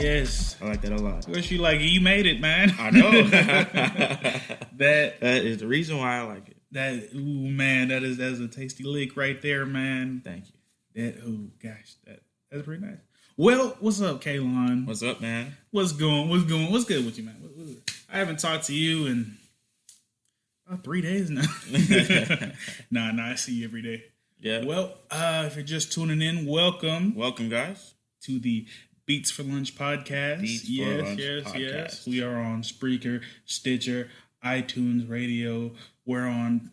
Yes. I like that a lot. Wish you like you made it, man. I know. that is the reason why I like it. That's a tasty lick right there, man. Thank you. That's pretty nice. Well, what's up, Kaylon? What's up, man? What's good with you, man? I haven't talked to you in about 3 days now. Nah, I see you every day. Yeah. Well, if you're just tuning in, welcome. Welcome, guys. To the Beats for Lunch podcast. Yes. We are on Spreaker, Stitcher, iTunes Radio. We're on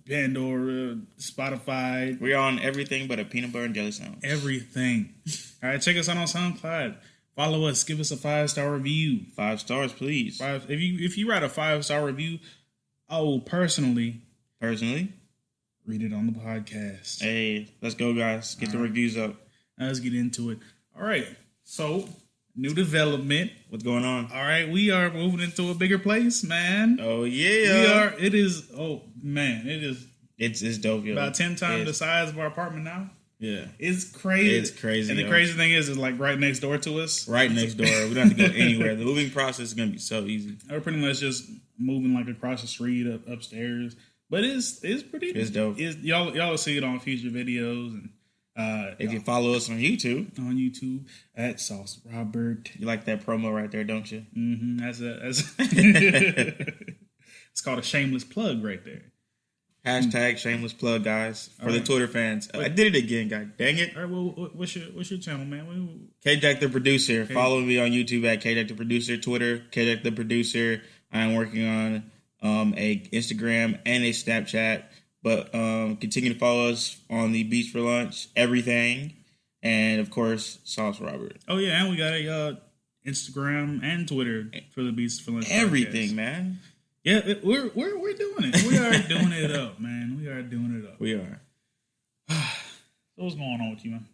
Pandora, Spotify. We're on everything but a peanut butter and jelly sandwich. Everything. All right, check us out on SoundCloud. Follow us. Give us a 5-star review. 5 stars, please. If you write a 5-star review, I will personally read it on the podcast. Hey, let's go, guys. Get the reviews up. Let's get into it. All right. So, new development. What's going on? All right. We are moving into a bigger place, man. Oh, yeah. We are. It is. Oh, man. It is. It's dope, yo. About 10 times the size of our apartment now. Yeah. It's crazy. It's crazy. And the crazy thing is like right next door to us. Right next door. We don't have to go anywhere. The moving process is going to be so easy. We're pretty much just moving like across the street upstairs. But it's pretty. It's dope. Y'all will see it on future videos. And if you follow us on YouTube. At SauceRobert. You like that promo right there, don't you? Mm-hmm. It's called a shameless plug right there. Hashtag shameless plug, guys, for the Twitter fans. I did it again, guys. Dang it. All right, well, what's your channel, man? KJackTheProdcR. Okay. Follow me on YouTube at KJackTheProdcR. Twitter, KJackTheProdcR. I am working on a Instagram and a Snapchat. But continue to follow us on the Beats for Lunch, everything. And, of course, SauceRobert. Oh, yeah, and we got a Instagram and Twitter for the Beats for Lunch everything, podcast. Man. Yeah, we're doing it. We are doing it up, man. We are doing it up. We are. So what's going on with you, man?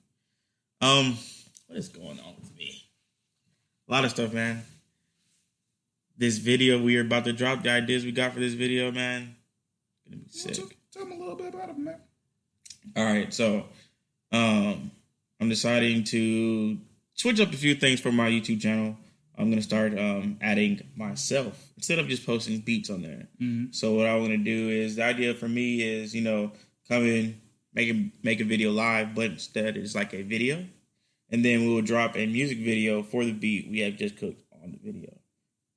What is going on with me? A lot of stuff, man. This video we are about to drop, the ideas we got for this video, man. It's gonna be sick. Tell me a little bit about it, man. All right, so I'm deciding to switch up a few things for my YouTube channel. I'm going to start adding myself instead of just posting beats on there. Mm-hmm. So what I want to do is, the idea for me is, come in, make a video live, but instead it's like a video. And then we will drop a music video for the beat we have just cooked on the video.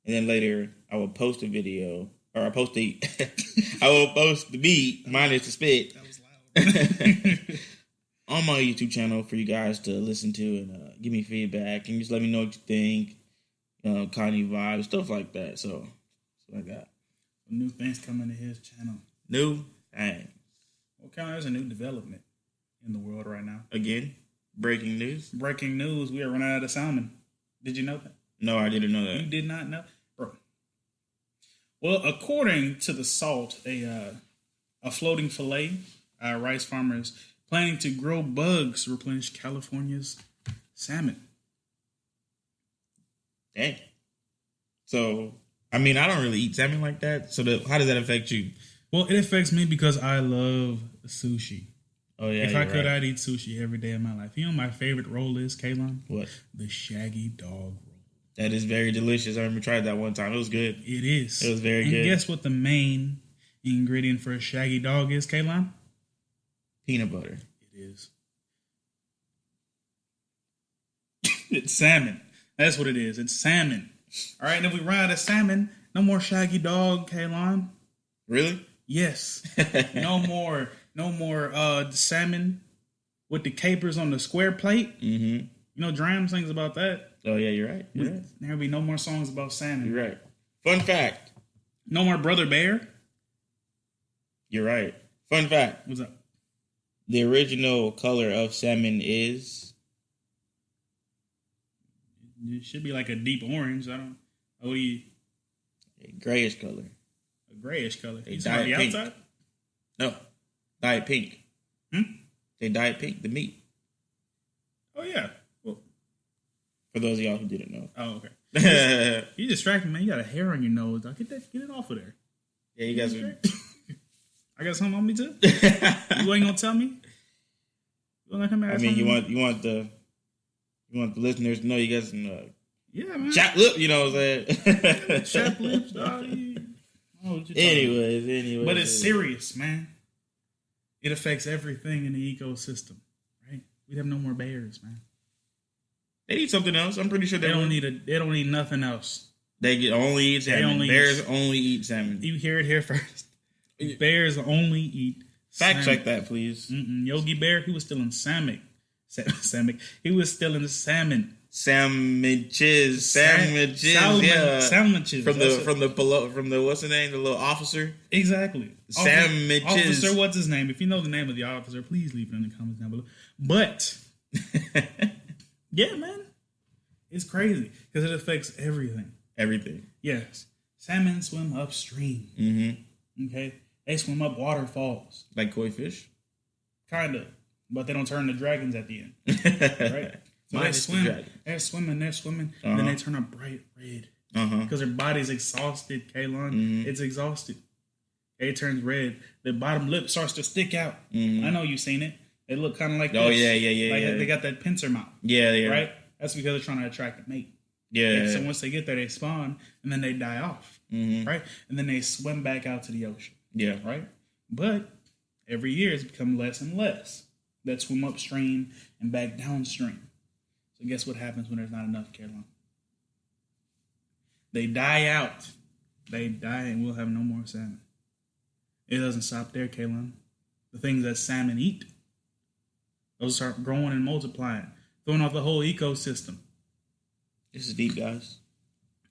And then later I will post a video, or I will post the beat minus the spit. That was loud. On my YouTube channel for you guys to listen to and give me feedback and just let me know what you think. Kanye vibes, stuff like that. So I got new things coming to his channel. New things. What kind of is a new development in the world right now? Again, breaking news. Breaking news: we are running out of salmon. Did you know that? No, I didn't know that. You did not know, bro. Well, according to the Salt, a floating fillet, rice farmers planning to grow bugs to replenish California's salmon. Dang. So, I mean, I don't really eat salmon like that. So, how does that affect you? Well, it affects me because I love sushi. Oh, yeah. If I could, I'd eat sushi every day of my life. You know my favorite roll is, Kaylon? What? The shaggy dog roll. That is very delicious. I remember tried that one time. It was good. It is. It was very good. And guess what the main ingredient for a shaggy dog is, Kaylon? Peanut butter. It is. It's salmon. That's what it is. It's salmon. All right, and if we run out of salmon, no more shaggy dog, Kaylon. Really? Yes. No more salmon with the capers on the square plate. Mm-hmm. You know, Dram sings about that. Oh, yeah, you're right. There'll be no more songs about salmon. You're right. Fun fact. No more Brother Bear. You're right. Fun fact. What's up? The original color of salmon is... It should be like a deep orange. A grayish color. A grayish color. They you dye the it pink. outside? No. Dye it pink. They dye it pink, the meat. Oh, yeah. Well, for those of y'all who didn't know. Oh, okay. You distracted, man. You got a hair on your nose. Get it off of there. Yeah, you guys are... I got something on me, too? You ain't going to tell me? You want to come I mean, you want the listeners to know you got some Yeah, man. Chap lip, you know what I'm saying? Chap lips, doggy. Oh, anyways. But it's serious, man. It affects everything in the ecosystem, right? We'd have no more bears, man. They need something else. I'm pretty sure they don't need nothing else. They only eat salmon. Bears only eat salmon. You hear it here first. Bears only eat Fact check that, please. Yogi Bear, he was still in salmon. He was still in the salmon. Sandwiches, yeah. Sandwiches. From the what's the name? The little officer. Exactly. Sandwiches. Officer, what's his name? If you know the name of the officer, please leave it in the comments down below. But yeah, man, it's crazy because it affects everything. Everything. Yes, salmon swim upstream. Mm-hmm. Okay, they swim up waterfalls like koi fish. Kinda, but they don't turn to dragons at the end, right? So they're swimming, and then they turn up bright red because their body's exhausted, Kaylon. Mm-hmm. It's exhausted. It turns red. The bottom lip starts to stick out. Mm-hmm. I know you've seen it. They look kind of like this. Yeah. Like they got that pincer mouth. Yeah. Right? That's because they're trying to attract a mate. Yeah. So once they get there, they spawn, and then they die off. Mm-hmm. Right? And then they swim back out to the ocean. Yeah. Right? But every year it's become less and less that swim upstream and back downstream. So guess what happens when there's not enough, Caroline? They die out. They die and we'll have no more salmon. It doesn't stop there, Kaylin. The things that salmon eat, those start growing and multiplying, throwing off the whole ecosystem. This is deep, guys.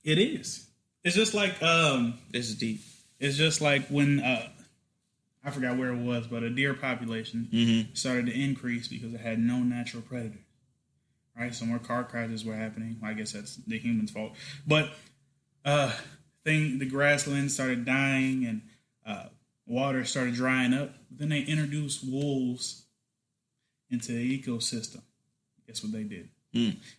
It is. It's just like this is deep. It's just like when I forgot where it was, but a deer population started to increase because it had no natural predators. Right, so more car crashes were happening. I guess that's the humans' fault. But the grasslands started dying and water started drying up. Then they introduced wolves into the ecosystem. Guess what they did?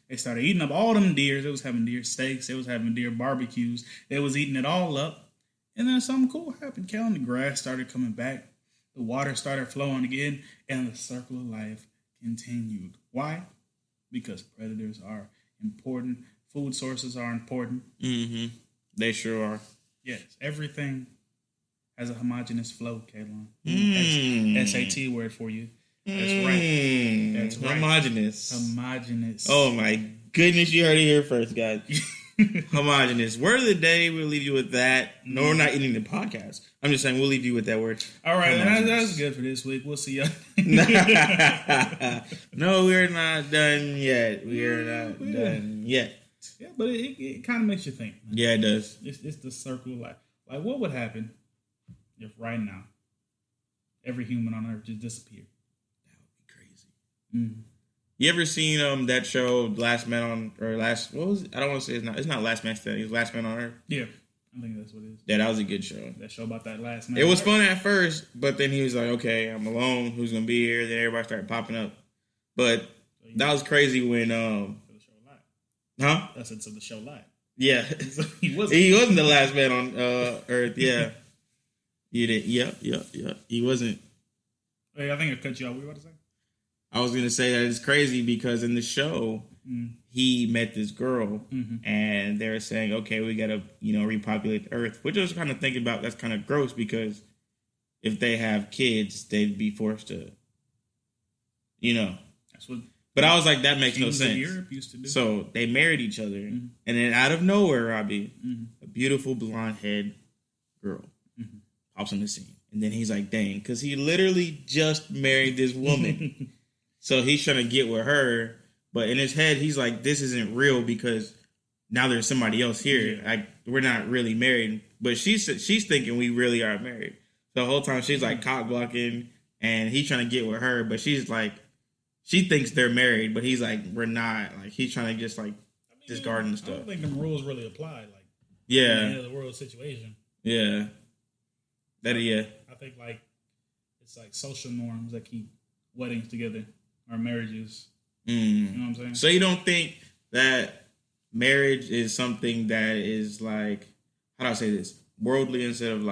They started eating up all them deer. They was having deer steaks. They was having deer barbecues. They was eating it all up. And then something cool happened. Kel, the grass started coming back. The water started flowing again. And the circle of life continued. Why? Because predators are important. Food sources are important. Mm-hmm. They sure are. Yes. Everything has a homogeneous flow, Kaylon. SAT word for you. That's right. That's right. Homogeneous. Oh, my goodness. You heard it here first, guys. Homogeneous. Word of the day, we'll leave you with that. No, we're not ending the podcast. I'm just saying we'll leave you with that word. All right, that's good for this week. We'll see y'all. No, we're not done yet. Done yet. Yeah, but it kind of makes you think. Man. Yeah, it does. It's the circle of life. Like, what would happen if right now every human on Earth just disappeared? That would be crazy. Mm-hmm. You ever seen that show Last Man on what was it? I don't want to say it's not Last Man Standing. It's Last Man on Earth. Yeah, I think that's what it is. Yeah, that was a good show. That show about that last man. It was fun at first, but then he was like, "Okay, I'm alone. Who's gonna be here?" Then everybody started popping up. But that was crazy when the show live. Huh? That's it. So the show live. Yeah, he wasn't the last man on Earth. Yeah, you did. Yeah. He wasn't. Hey, I think I cut you off. What were you about to say? I was going to say that it's crazy because in the show, he met this girl and they're saying, okay, we got to, repopulate the earth, which I was kind of thinking about. That's kind of gross because if they have kids, they'd be forced to, That's what. But I was like, that makes no sense. Europe used to do. So they married each other and then out of nowhere, Robbie, a beautiful blonde-haired girl pops on the scene. And then he's like, dang, because he literally just married this woman. So he's trying to get with her, but in his head, he's like, this isn't real because now there's somebody else here. Yeah. Like, we're not really married. But she's thinking we really are married. So the whole time she's like cock blocking and he's trying to get with her, but she's like, she thinks they're married, but he's like, we're not. Like, he's trying to just discard and stuff. I don't think the rules really apply. Like, yeah. In the end of the world situation. Yeah. I think it's like social norms that keep weddings together. Or marriages. You know what I'm saying? So you don't think that marriage is something that is like, how do I say this? Worldly instead of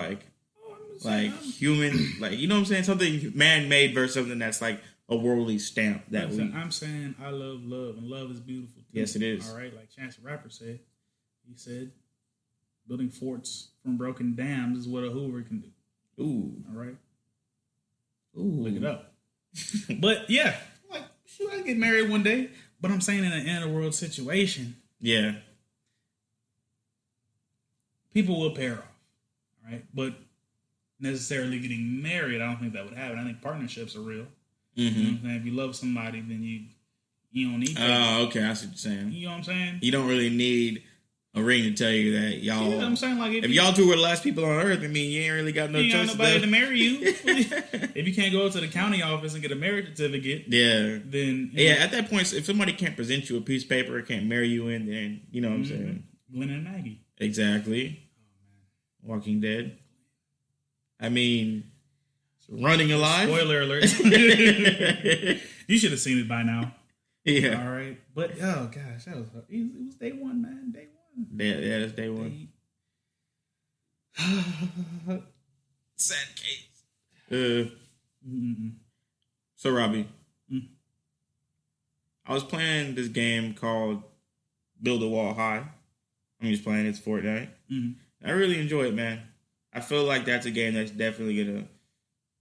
human, you know what I'm saying? Something man-made versus something that's like a worldly stamp that I'm saying I love love, and love is beautiful too. Yes, it is. All right, like Chance the Rapper said. He said, building forts from broken dams is what a Hoover can do. Ooh. All right? Ooh. Look it up. But yeah, like, should I get married one day? But I'm saying in an end of world situation. Yeah. People will pair off. All right? But necessarily getting married, I don't think that would happen. I think partnerships are real. Mm-hmm. You know what I'm saying? If you love somebody, then you don't need that. Oh, okay. I see what you're saying. You know what I'm saying? You don't really need a ring to tell you that y'all. Yeah, I'm saying, like, if y'all two were the last people on earth, I mean, you ain't really got no choice. You ain't got nobody to marry you. If you can't go to the county office and get a marriage certificate, yeah, then at that point, if somebody can't present you a piece of paper or can't marry you in, then you know what I'm saying. Glenn and Maggie, exactly. Oh, man. Walking Dead. I mean, Running Alive. Spoiler alert. You should have seen it by now. Yeah. All right, but oh gosh, it was day one, man. Day one. Yeah, that's day one. Sad case. So, Robbie, I was playing this game called Build a Wall High. I'm just playing it's Fortnite. I really enjoy it, man. I feel like that's a game that's definitely gonna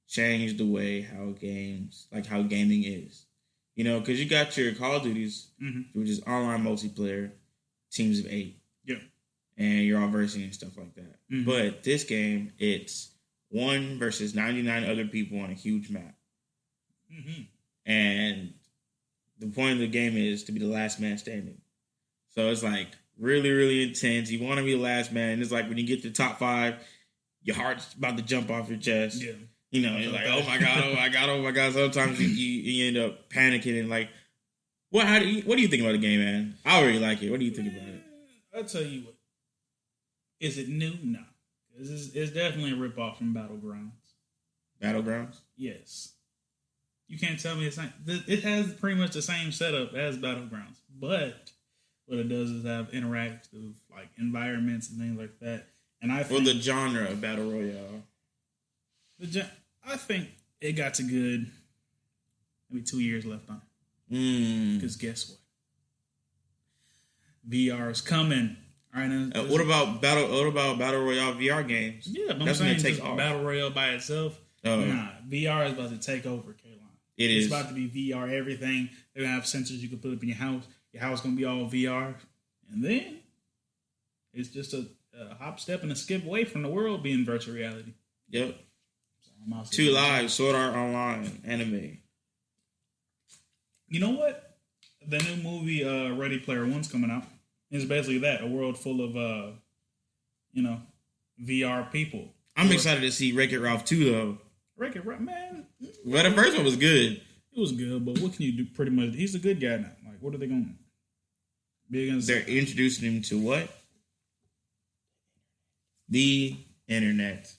change the way how gaming is. You know, because you got your Call of Duties, which is online multiplayer, teams of 8. Yeah. And you're all versing and stuff like that. But this game, it's 1 versus 99 other people on a huge map. And the point of the game is to be the last man standing. So it's like really, really intense. You want to be the last man. And it's like when you get to the top 5, your heart's about to jump off your chest. Yeah. You know, you're like, oh my God. Sometimes you end up panicking and like, what do you think about the game, man? I really like it. What do you think about it? I'll tell you what. Is it new? No. It's definitely a ripoff from Battlegrounds. Battlegrounds? Yes. You can't tell me it's not. It has pretty much the same setup as Battlegrounds, but what it does is have interactive like environments and things like that. And I think the genre of Battle Royale. I think it got to good maybe 2 years left on it. Because guess what? VR is coming. All right. What about Battle Royale VR games? Yeah, but that's going to take off. Battle Royale by itself. Nah, VR is about to take over, Kaylon. It's about to be VR everything. They're going to have sensors you can put up in your house. Your house is going to be all VR. And then it's just a hop, step, and a skip away from the world being virtual reality. Yep. 2 Live, Sword Art Online, anime. You know what? The new movie Ready Player One's coming out. It's basically that, a world full of, VR people. I'm excited to see Wreck-It Ralph 2, though. Wreck-It Ralph, man. Well, the first one was good. It was good, but what can you do pretty much? He's a good guy now. Like, what are they going to be against? They're introducing him to what? The internet.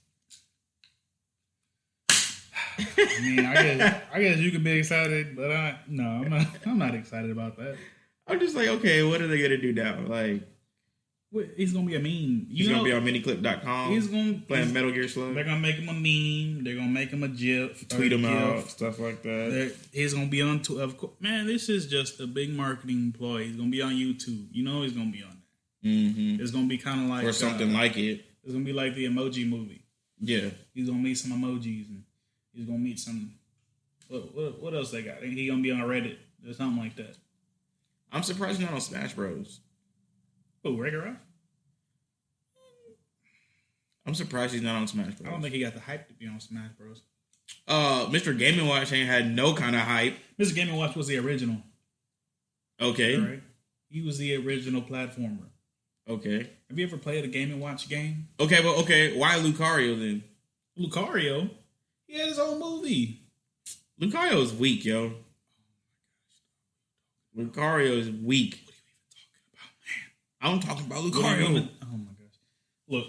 I mean, I guess you could be excited, but I'm not excited about that. I'm just like, okay, what are they gonna do now? Like, he's gonna be a meme. He's gonna be on miniclip.com. He's gonna playing Metal Gear Solid. They're gonna make him a meme. They're gonna make him a GIF, tweet him out, stuff like that. He's gonna be on. Of course, man, this is just a big marketing ploy. He's gonna be on YouTube. You know, he's gonna be on there. It's gonna be kind of like or something like it. It's gonna be like the Emoji Movie. Yeah, he's gonna meet some emojis and he's gonna meet some. What else they got? He's gonna be on Reddit or something like that. I'm surprised he's not on Smash Bros. Oh, Wreck-It Ralph? I'm surprised he's not on Smash Bros. I don't think he got the hype to be on Smash Bros. Mr. Game & Watch ain't had no kind of hype. Mr. Game & Watch was the original. Okay. Right? He was the original platformer. Okay. Have you ever played a Game & Watch game? Okay, well, okay. Why Lucario then? Lucario? He had his own movie. Lucario is weak, yo. Lucario is weak. What are you even talking about, man? I'm talking about Lucario. Oh my gosh. Look,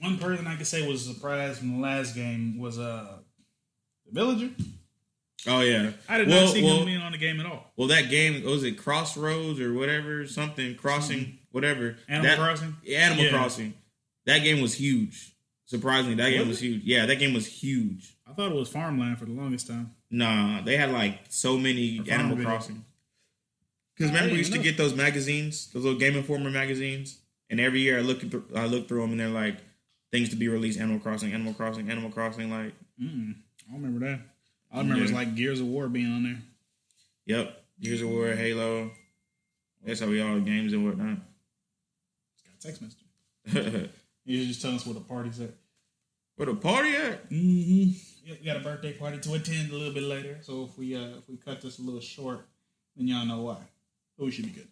one person I could say was surprised from the last game was the Villager. Oh yeah. I did not see him being on the game at all. Well, that game, was it Crossroads or whatever, something, Crossing, whatever. Animal Crossing? Yeah, Animal Crossing. That game was huge. Surprisingly, that game was huge. Yeah, that game was huge. I thought it was Farmland for the longest time. Nah, they had like so many Animal video. Crossing. Because remember, we used to get those magazines, those little Game Informer magazines, and every year I look through them, and they're like things to be released: Animal Crossing, Animal Crossing, Animal Crossing. Like, I don't remember that. I remember it's like Gears of War being on there. Yep, Gears of War, Halo. That's how we all games and whatnot. It's got a text message. You just tell us where the party's at. Where the party at? Mm-hmm. Yeah, we got a birthday party to attend a little bit later. So if we cut this a little short, then y'all know why. But we should be good.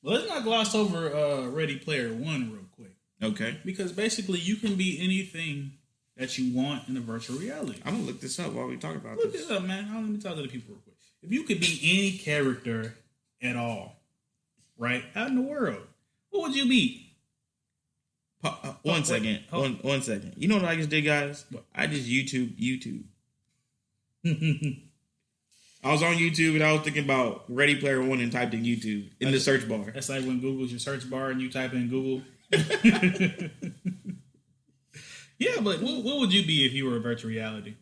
Well, let's not gloss over Ready Player One real quick. Okay. Because basically you can be anything that you want in a virtual reality. I'm going to look this up while we talk about this. Look it up, man. Let me talk to the people real quick. If you could be any character at all, right, out in the world, what would you be? One second. You know what I just did, guys? What? I just YouTube. I was on YouTube and I was thinking about Ready Player One and typed in YouTube in the search bar. That's like when Google's your search bar and you type in Google. Yeah, but what would you be if you were a virtual reality?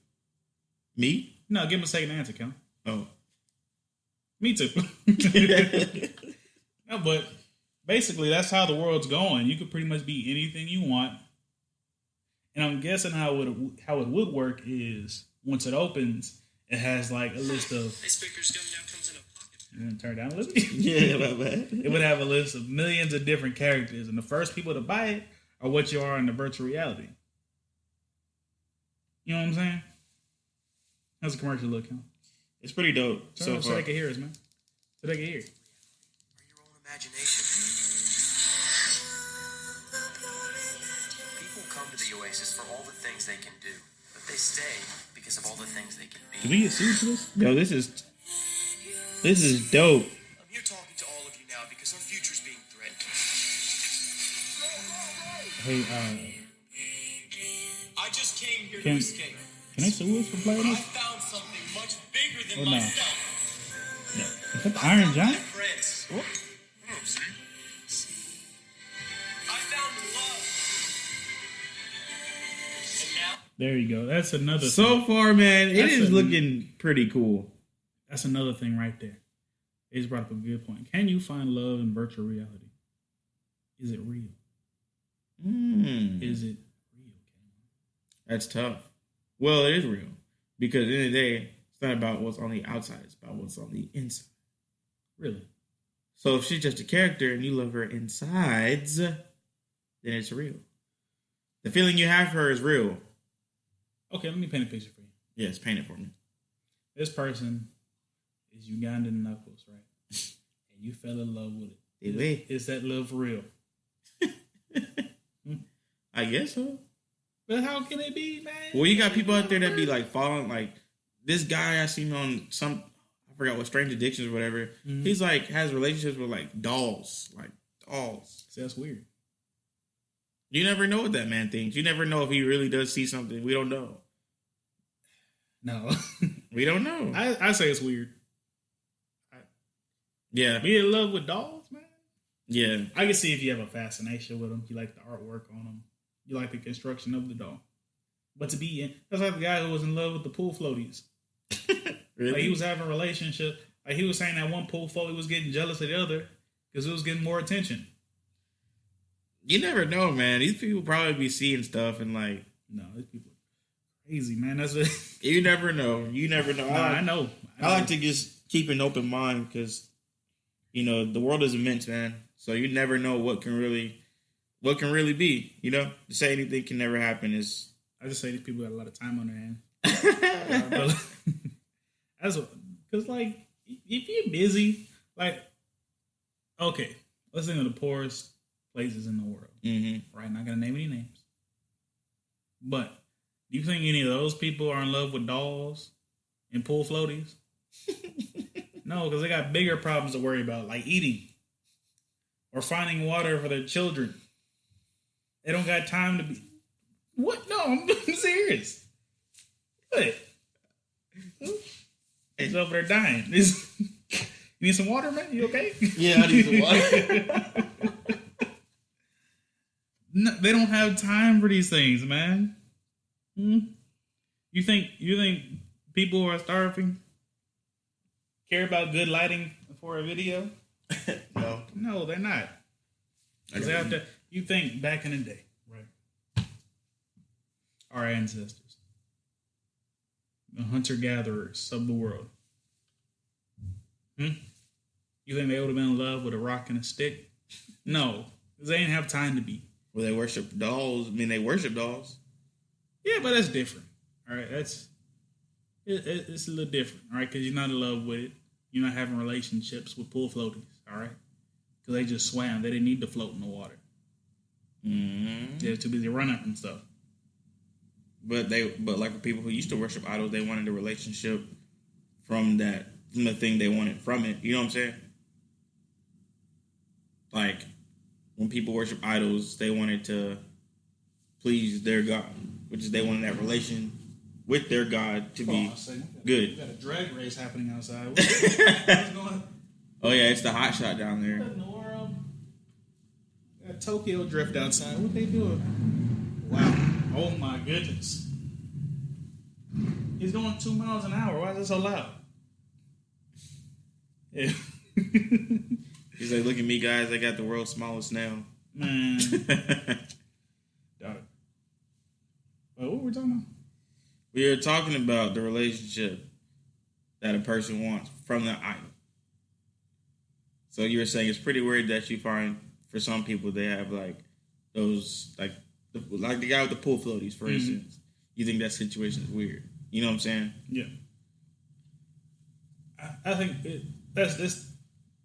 Me? No, give him a second answer, Kel. Oh. Me too. No, but basically that's how the world's going. You could pretty much be anything you want. And I'm guessing how it would work is once it opens, it has like a list of. This speaker's gun now comes in a pocket. You want to turn down a little bit? Yeah, my bad. It would have a list of millions of different characters, and the first people to buy it are what you are in the virtual reality. You know what I'm saying? How's the commercial look, huh? It's pretty dope. So they can hear us, man. So they can hear. Or your own imagination. People come to the Oasis for all the things they can do, but they stay because of all the things they can be. Did we get sued for this? Yo, this is dope. I'm here talking to all of you now because our future's being threatened. Hey, I just came here to escape. Can they sue us for playing But I this? found something much bigger than Or no? myself. No. Is that the Iron Giant? Friends. What? I found love. And now There you go. That's another So thing. far, man, it That's is looking pretty cool. That's another thing right there. They just brought up a good point. Can you find love in virtual reality? Is it real? Is it real? That's tough. Well, it is real. Because at the end of the day, it's not about what's on the outside. It's about what's on the inside. Really? So if she's just a character and you love her insides, then it's real. The feeling you have for her is real. Okay, let me paint a picture for you. Yes, paint it for me. This person is Ugandan Knuckles, right? And you fell in love with it. Is that love real? I guess so. But how can it be, man? Well, you got people out there that be like following, like this guy I seen on some, I forgot what, Strange Addictions or whatever. Mm-hmm. He's like, has relationships with like dolls. See, that's weird. You never know what that man thinks. You never know if he really does see something. We don't know. No. We don't know. I say it's weird. Yeah. Be in love with dolls, man? Yeah. I can see if you have a fascination with them. You like the artwork on them. You like the construction of the doll. But to be in... That's like the guy who was in love with the pool floaties. Really? Like he was having a relationship. Like he was saying that one pool floaty was getting jealous of the other because it was getting more attention. You never know, man. These people probably be seeing stuff and like... No, these people are crazy, man. That's what... You never know. You never know. I know. I like to just keep an open mind because, you know, the world is immense, man. So you never know what can really be, you know? To say anything can never happen is... I just say these people got a lot of time on their hands. That's because, like, if you're busy, like, okay, let's think of the poorest places in the world. Mm-hmm. Right? Not going to name any names. But do you think any of those people are in love with dolls and pool floaties? No, because they got bigger problems to worry about, like eating or finding water for their children. They don't got time to be... What? No, I'm serious. What? He's over there dying. You need some water, man? You okay? Yeah, I need some water. No, they don't have time for these things, man. You You think people who are starving care about good lighting for a video? No, they're not. Because after you think back in the day, right? Our ancestors, the hunter-gatherers of the world. You think they would have been in love with a rock and a stick? No, because they didn't have time to be. Well, they worship dolls. I mean, they worship dolls. Yeah, but that's different. All right, it's a little different. All right, because you're not in love with it. You're not having relationships with pool floaties. All right, because they just swam. They didn't need to float in the water. Mm-hmm. They're too busy running from stuff. But like for people who used to worship idols, they wanted a relationship from the thing they wanted from it. You know what I'm saying? Like when people worship idols, they wanted to please their God, which is they wanted that relation with their God to be good. We got a drag race happening outside. What's going on? Oh yeah, it's the hot shot down there. What in the world? Got Tokyo Drift outside. What they doing? Wow. Oh my goodness. He's going 2 miles an hour. Why is it so loud? Yeah. He's like, look at me, guys. I got the world's smallest snail. Man. Got it. What were we talking about? We are talking about the relationship that a person wants from the idol. So you were saying it's pretty weird that you find for some people they have like those like the guy with the pool floaties, for instance. You think that situation is weird. You know what I'm saying? Yeah. I think that's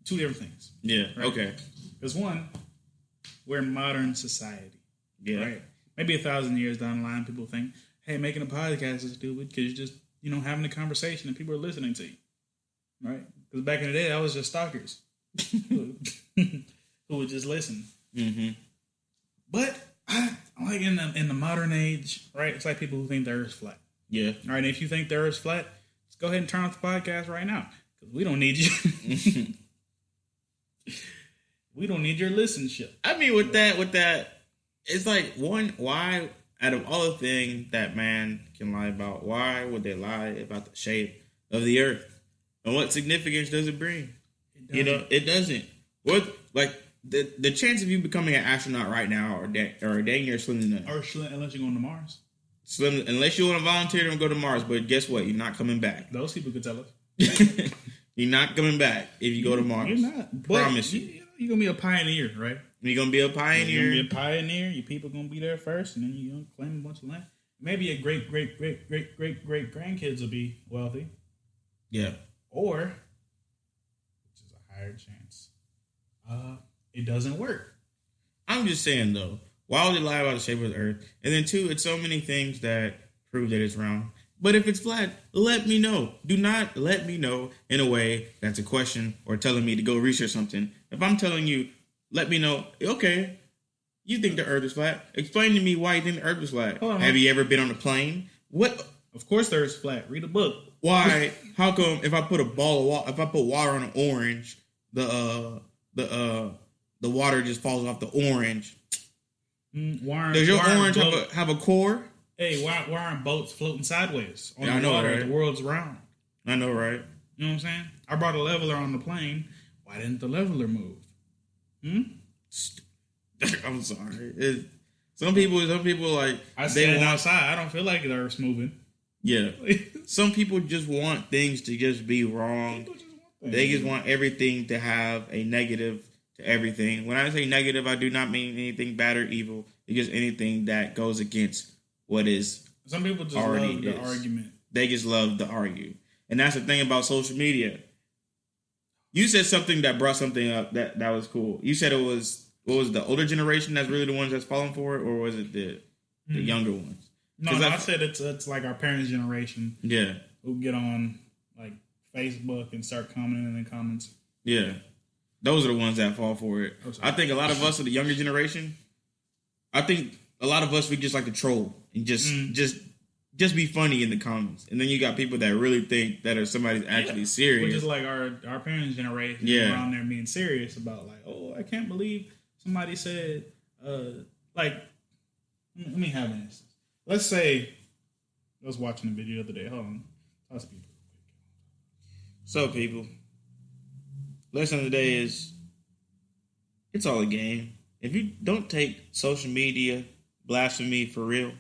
two different things. Yeah. Right? Okay. Because one, we're in modern society. Yeah. Right. Maybe 1,000 years down the line, people think, "Hey, making a podcast is stupid because you're just having a conversation and people are listening to you." Right. Because back in the day, that was just stalkers who would just listen. Mm-hmm. But I like in the modern age, right? It's like people who think the Earth's flat. Yeah. All right. And if you think the Earth's flat, let's go ahead and turn off the podcast right now because we don't need you. We don't need your listenership. I mean, with that, it's like why out of all the things that man can lie about, why would they lie about the shape of the Earth? And what significance does it bring? It doesn't. What like the chance of you becoming an astronaut right now or dang near slim to none. Or unless you're going to Mars. Slim, unless you want to volunteer to go to Mars, but guess what? You're not coming back. Those people could tell us. You're not coming back if you go to Mars. You're not. Promise you. You're going to be a pioneer, right? You're going to be a pioneer. You're going to be a pioneer. Your people going to be there first, and then you're going to claim a bunch of land. Maybe your great grandkids will be wealthy. Yeah. Or, which is a higher chance, it doesn't work. I'm just saying, though, why would they lie about the shape of the Earth? And then, two, it's so many things that prove that it's round. But if it's flat, let me know. Do not let me know in a way that's a question or telling me to go research something. If I'm telling you, let me know, okay, you think the Earth is flat. Explain to me why you think the Earth is flat. Have you ever been on a plane? What? Of course the Earth's flat. Read a book. Why? How come if I put if I put water on an orange, the water just falls off the orange? Does your orange have a core? Hey, why aren't boats floating sideways on the water? Right? The world's round. I know, right? You know what I'm saying? I brought a leveler on the plane. Why didn't the leveler move? I'm sorry. Some people like I stand outside. I don't feel like the Earth's moving. Yeah. Some people just want things to just be wrong. They just want everything to have a negative to everything. When I say negative, I do not mean anything bad or evil. It's just anything that goes against what is. Some people just love the argument. They just love to argue. And that's the thing about social media. You said something that brought something up that was cool. You said it was, what was the older generation that's really the ones that's falling for it? Or was it the younger ones? No, I said it's like our parents' generation. Yeah. Who get on like Facebook and start commenting in the comments. Yeah. Those are the ones that fall for it. I think a lot of us are the younger generation. I think a lot of us, we just like to troll and just be funny in the comments. And then you got people that really think that somebody's actually serious. Which is like our parents' generation. Yeah. Around there being serious about like, oh, I can't believe somebody said, like, let me have an instance. Let's say I was watching a video the other day. Hold on. So, people, lesson of the day is it's all a game. If you don't take social media blasphemy for real,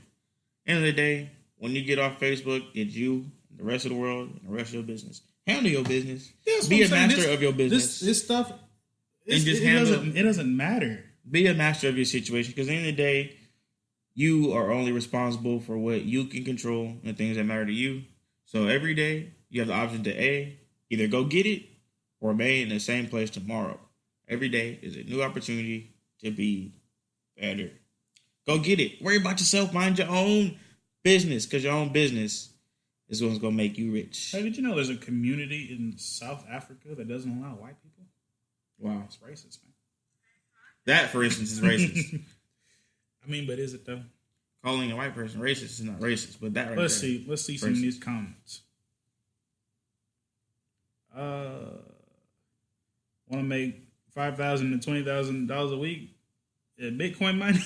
end of the day, when you get off Facebook, it's you, the rest of the world, and the rest of your business. Handle your business. Be a master of your business. This stuff, it doesn't matter. Be a master of your situation, because at the end of the day, you are only responsible for what you can control and things that matter to you. So every day, you have the option to either go get it or remain in the same place tomorrow. Every day is a new opportunity to be better. Go get it. Worry about yourself. Mind your own business, because your own business is what's going to make you rich. Hey, did you know there's a community in South Africa that doesn't allow white people? Wow. It's racist, man. That, for instance, is racist. I mean, but is it though? Calling a white person racist is not racist, but that right Let's see some of these comments. Want to make $5,000 to $20,000 a week at Bitcoin mining?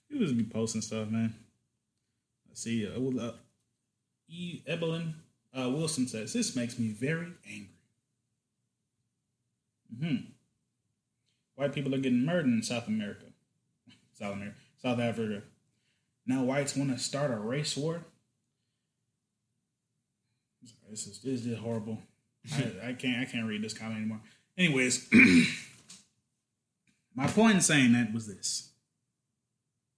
You just be posting stuff, man. Let's see. Evelyn Wilson says, this makes me very angry. White people are getting murdered in South Africa. Now whites want to start a race war. This is horrible. I can't read this comment anymore. Anyways, my point in saying that was this.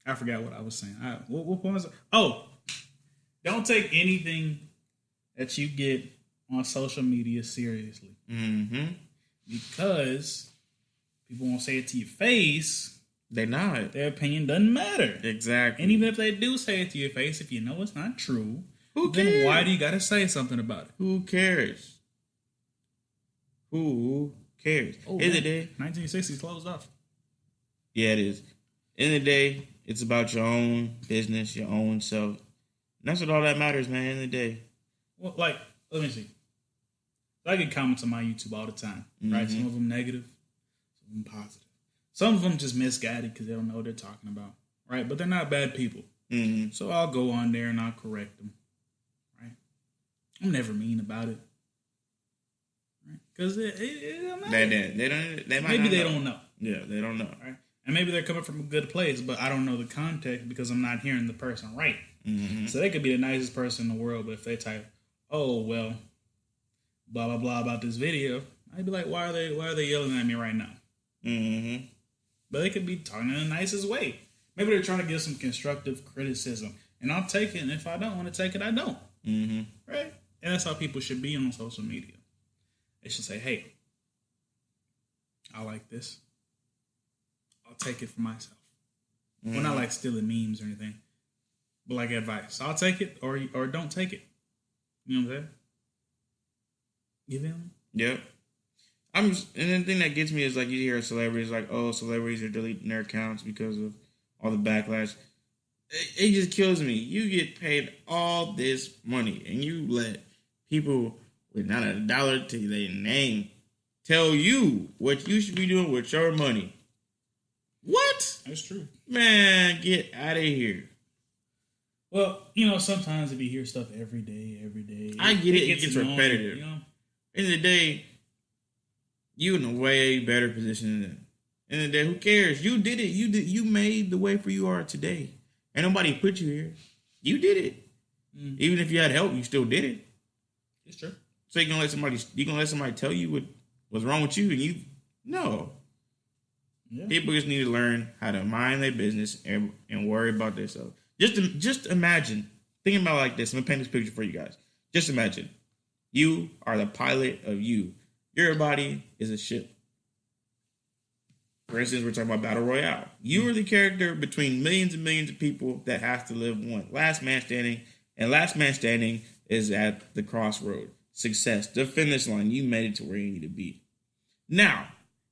I forgot what I was saying. What point was it? Oh, don't take anything that you get on social media seriously. Because people won't say it to your face. They're not. Their opinion doesn't matter. Exactly. And even if they do say it to your face, if you know it's not true, who cares? Then why do you got to say something about it? Who cares? Who cares? Oh, End of the day, 1960s closed off. Yeah, it is. End of the day, it's about your own business, your own self. And that's what all that matters, man. End of the day. Well, like, let me see. I get comments on my YouTube all the time, right? Some of them negative, some of them positive. Some of them just misguided because they don't know what they're talking about, right? But they're not bad people. So I'll go on there and I'll correct them, right? I'm never mean about it, right? Because it don't matter. Maybe they don't know. Yeah, they don't know. Right? And maybe they're coming from a good place, but I don't know the context because I'm not hearing the person right. So they could be the nicest person in the world, but if they type, oh, well, blah, blah, blah about this video, I'd be like, why are they yelling at me right now? But they could be talking in the nicest way. Maybe they're trying to give some constructive criticism. And I'll take it, and if I don't want to take it, I don't. Right? And that's how people should be on social media. They should say, hey, I like this. I'll take it for myself. Well, not like stealing memes or anything, but like advice. I'll take it or don't take it. You know what I'm saying? You feel me? Yep. And the thing that gets me is like you hear celebrities like, oh, celebrities are deleting their accounts because of all the backlash. It just kills me. You get paid all this money and you let people with not a dollar to their name tell you what you should be doing with your money. What? That's true. Man, get out of here. Well, sometimes if you hear stuff every day. I get it. It gets repetitive. End of the day, you in a way better position than them. End of the day, who cares? You did it. You made the way for you are today. Ain't nobody put you here. You did it. Even if you had help, you still did it. It's true. So you gonna let somebody tell you what's wrong with you, and no. Yeah. People just need to learn how to mind their business and worry about themselves. Just imagine, thinking about it like this. I'm gonna paint this picture for you guys. Just imagine, you are the pilot of you. Your body is a ship. For instance, we're talking about Battle Royale. You are the character between millions and millions of people that have to live one. Last man standing, and last man standing is at the crossroad. Success, the finish line. You made it to where you need to be. Now,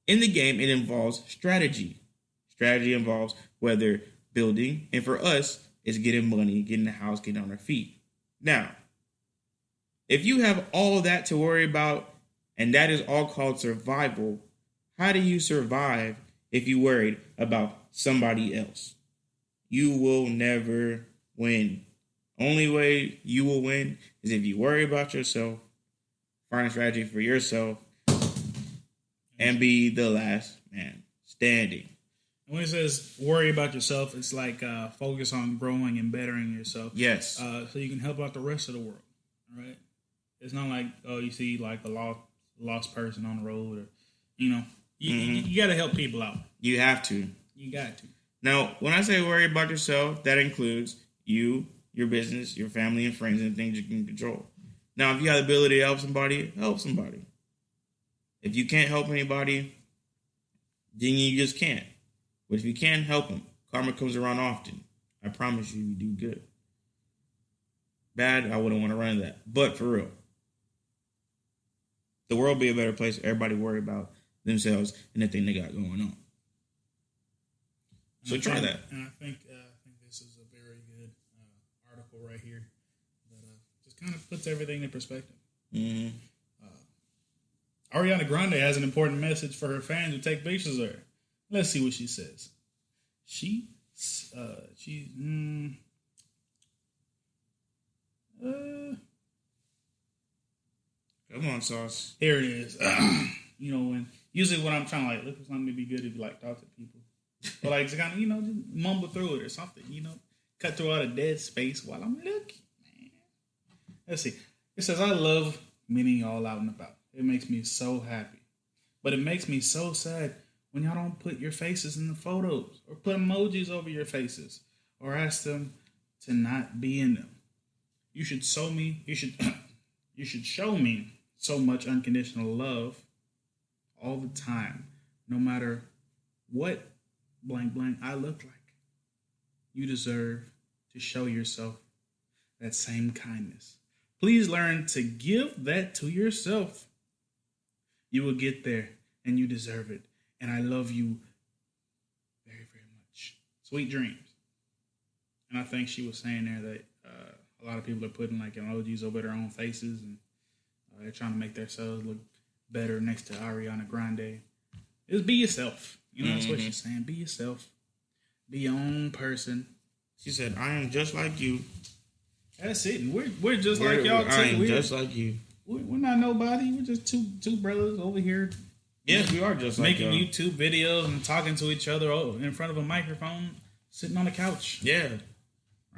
in the game, it involves strategy. Strategy involves whether building, and for us, it's getting money, getting the house, getting on our feet. Now, if you have all of that to worry about, and that is all called survival, how do you survive if you worried about somebody else? You will never win. Only way you will win is if you worry about yourself, find a strategy for yourself, and be the last man standing. When it says worry about yourself, it's like focus on growing and bettering yourself. Yes. So you can help out the rest of the world. Right? It's not like, you see like a lost person on the road, or you got to help people out. You have to. You got to. Now, when I say worry about yourself, that includes you, your business, your family and friends, and things you can control. Now, if you have the ability to help somebody, help somebody. If you can't help anybody, then you just can't. But if you can help them, karma comes around often. I promise you do good. Bad, I wouldn't want to run that. But for real, the world be a better place if everybody worry about themselves and the thing they got going on. So try that. And I think this is a very good article right here that just kind of puts everything in perspective. Mm-hmm. Ariana Grande has an important message for her fans who take pictures of her. Let's see what she says. Come on, Sauce. Here it is. When usually when I'm trying to look for something to be good, if you talk to people, or just kind of just mumble through it or something, cut through all the dead space while I'm looking. Man. Let's see. It says, I love meeting y'all out and about. It makes me so happy, but it makes me so sad when y'all don't put your faces in the photos or put emojis over your faces or ask them to not be in them. You should show me so much unconditional love all the time, no matter what blank blank I look like. You deserve to show yourself that same kindness. Please learn to give that to yourself. You will get there, and you deserve it. And I love you very, very much. Sweet dreams. And I think she was saying there that a lot of people are putting emojis over their own faces, and they're trying to make themselves look better next to Ariana Grande. Just be yourself. That's what she's saying. Be yourself. Be your own person. She said, I am just like you. That's it. And we're just like y'all too. I am just like you. We're not nobody. We're just two brothers over here. Yes, we are just like making YouTube videos and talking to each other in front of a microphone, sitting on the couch. Yeah.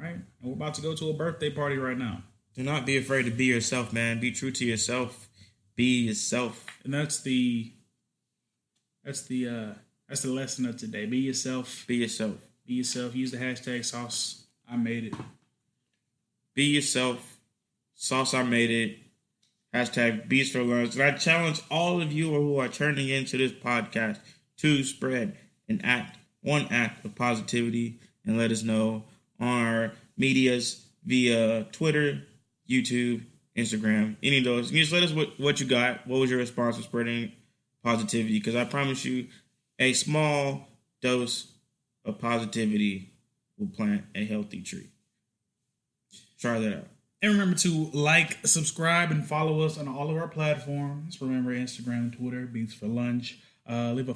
Right? And we're about to go to a birthday party right now. Do not be afraid to be yourself, man. Be true to yourself. Be yourself. And that's the lesson of today. Be yourself. Be yourself. Be yourself. Use the hashtag Sauce. I made it. Be yourself. Sauce. I made it. Hashtag Beast for Learners. And I challenge all of you who are turning into this podcast to spread one act of positivity, and let us know on our medias via Twitter, YouTube, Instagram, any of those. You just let us what you got. What was your response to spreading positivity? Because I promise you, a small dose of positivity will plant a healthy tree. Try that out. And remember to subscribe, and follow us on all of our platforms. Remember Instagram and Twitter, Beats for Lunch. Leave a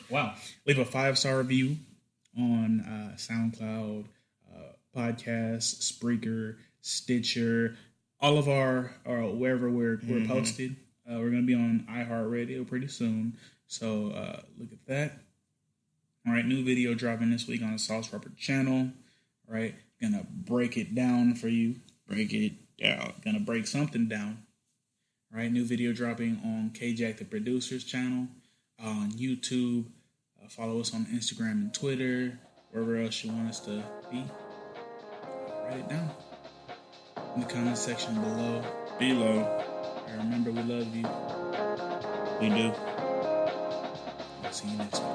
wow. Leave a 5-star review on SoundCloud, Podcast, Spreaker, Stitcher, all of our wherever we're posted. We're going to be on iHeartRadio pretty soon. So look at that. All right, new video dropping this week on the SauceRobert channel. All right, gonna break it down for you. Break it down. Gonna break something down. All right, new video dropping on KJackTheProdcR's channel, on YouTube. Follow us on Instagram and Twitter, wherever else you want us to be. Write it down in the comment section below. And remember, we love you. We do. I'll see you next week.